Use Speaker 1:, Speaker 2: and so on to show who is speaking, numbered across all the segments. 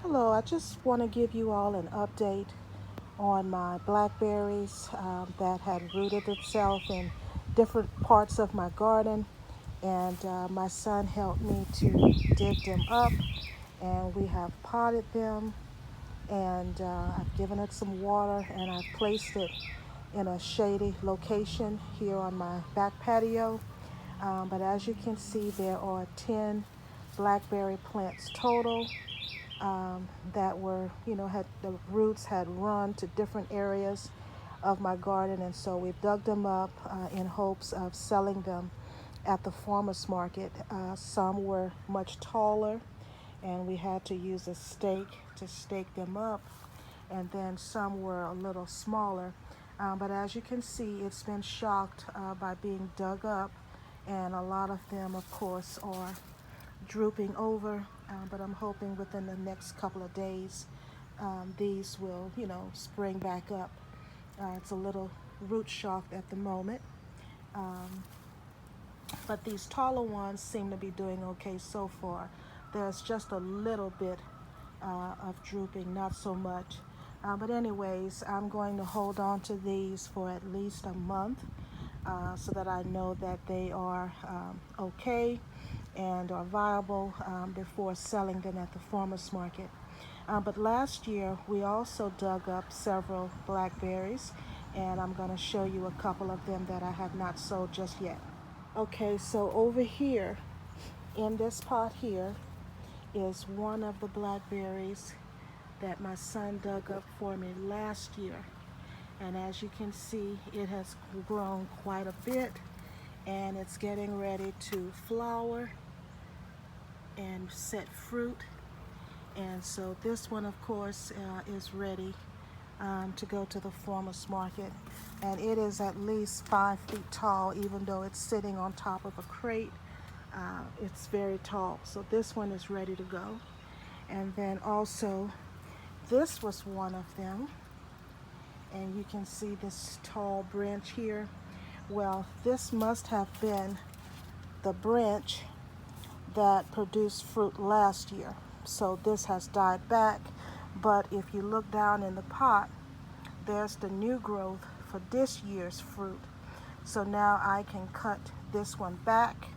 Speaker 1: Hello, I just want to give you all an update on my blackberries that had rooted itself in different parts of my garden. And my son helped me to dig them up, and we have potted them. And I've given it some water, and I've placed it in a shady location here on my back patio. But as you can see, there are 10 blackberry plants total that were, had the roots had run to different areas of my garden, and so we dug them up in hopes of selling them at the farmers market. Some were much taller, and we had to use a stake to stake them up, and then some were a little smaller. But as you can see, it's been shocked by being dug up, and a lot of them, of course, are drooping over, but I'm hoping within the next couple of days these will, spring back up. It's a little root shocked at the moment, um, but these taller ones seem to be doing okay so far. There's just a little bit of drooping, not so much. But anyways, I'm going to hold on to these for at least a month so that I know that they are okay and are viable before selling them at the farmers market. But last year, we also dug up several blackberries, and I'm going to show you a couple of them that I have not sold just yet. Okay, so over here in this pot here is one of the blackberries that my son dug up for me last year. And as you can see, it has grown quite a bit, and it's getting ready to flower and set fruit. And so this one, of course, is ready to go to the farmers market. And it is at least 5 feet tall, even though it's sitting on top of a crate. It's very tall. So this one is ready to go. And then also, this was one of them. And you can see this tall branch here. Well, this must have been the branch that produced fruit last year. So this has died back, but if you look down in the pot, there's the new growth for this year's fruit. So now I can cut this one back,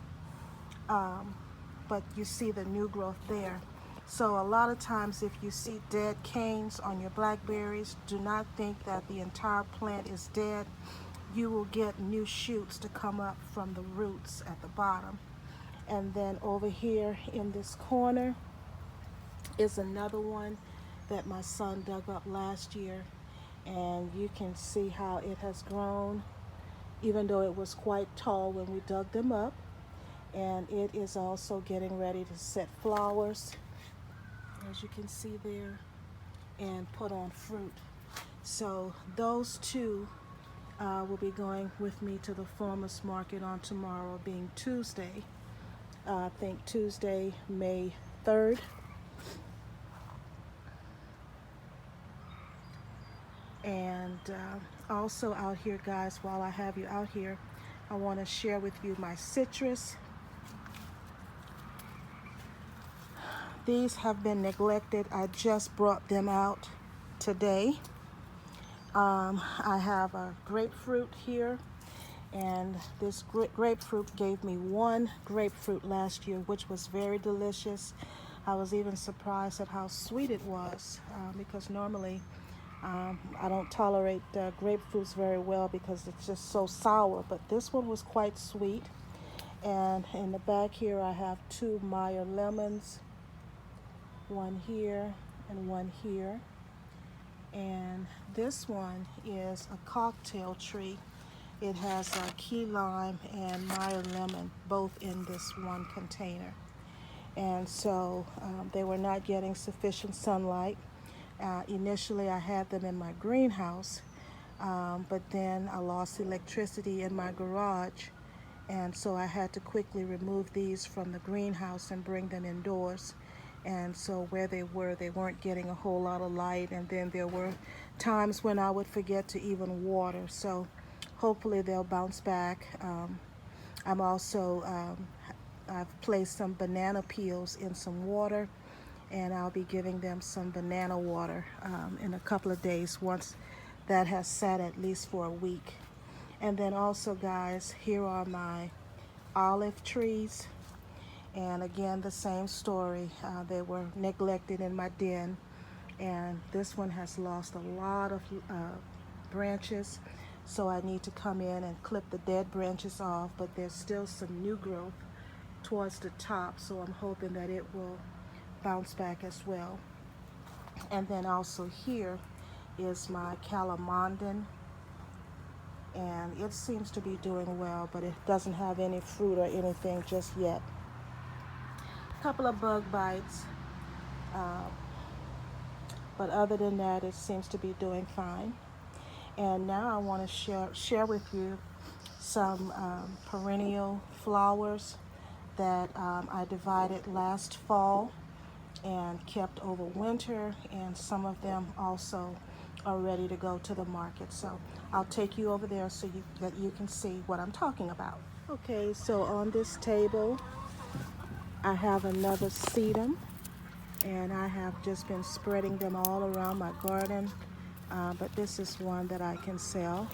Speaker 1: but you see the new growth there. So a lot of times if you see dead canes on your blackberries, do not think that the entire plant is dead. You will get new shoots to come up from the roots at the bottom. And then over here in this corner is another one that my son dug up last year. And you can see how it has grown, even though it was quite tall when we dug them up. And it is also getting ready to set flowers, as you can see there, and put on fruit. So those two will be going with me to the farmers market on tomorrow, being Tuesday. I think Tuesday, May 3rd. And also out here, guys, while I have you out here, I want to share with you my citrus. These have been neglected. I just brought them out today. I have a grapefruit here, and this grapefruit gave me one grapefruit last year, which was very delicious. I was even surprised at how sweet it was because normally I don't tolerate grapefruits very well because it's just so sour, but this one was quite sweet. And in the back here I have two Meyer Lemons, one here and one here. And this one is a cocktail tree. It has key lime and Meyer lemon both in this one container. And so they were not getting sufficient sunlight. Initially I had them in my greenhouse, but then I lost electricity in my garage, and so I had to quickly remove these from the greenhouse and bring them indoors. And so where they weren't getting a whole lot of light, and then there were times when I would forget to even water. So hopefully they'll bounce back. I've placed some banana peels in some water, and I'll be giving them some banana water in a couple of days once that has sat at least for a week. And then also, guys, here are my olive trees. And again, the same story. They were neglected in my den, and this one has lost a lot of branches, so I need to come in and clip the dead branches off, but there's still some new growth towards the top, so I'm hoping that it will bounce back as well. And then also here is my calamondin, and it seems to be doing well, but it doesn't have any fruit or anything just yet. Couple of bug bites, but other than that, it seems to be doing fine. And now I want to share with you some perennial flowers that I divided last fall and kept over winter, and some of them also are ready to go to the market. So I'll take you over there so that you can see what I'm talking about. Okay, so on this table I have another sedum, and I have just been spreading them all around my garden, but this is one that I can sell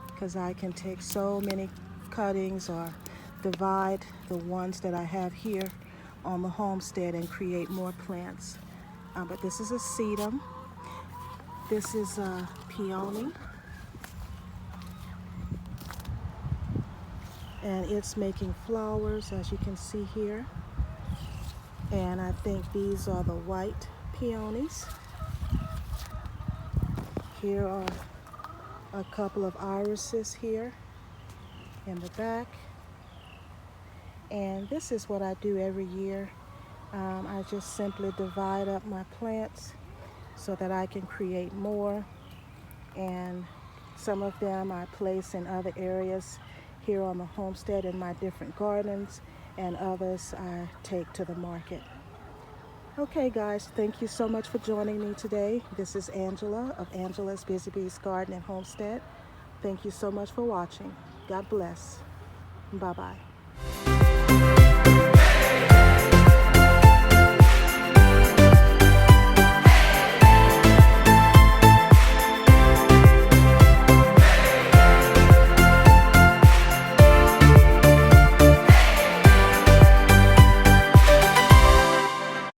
Speaker 1: because I can take so many cuttings or divide the ones that I have here on the homestead and create more plants. But this is a sedum. This is a peony, and it's making flowers, as you can see here. And I think these are the white peonies. Here are a couple of irises here in the back. And this is what I do every year. I just simply divide up my plants so that I can create more. And some of them I place in other areas here on the homestead in my different gardens, and others I take to the market. Okay guys, thank you so much for joining me today. This is Angela of Angela's Busy Bees Garden and Homestead. Thank you so much for watching. God bless. Bye-bye.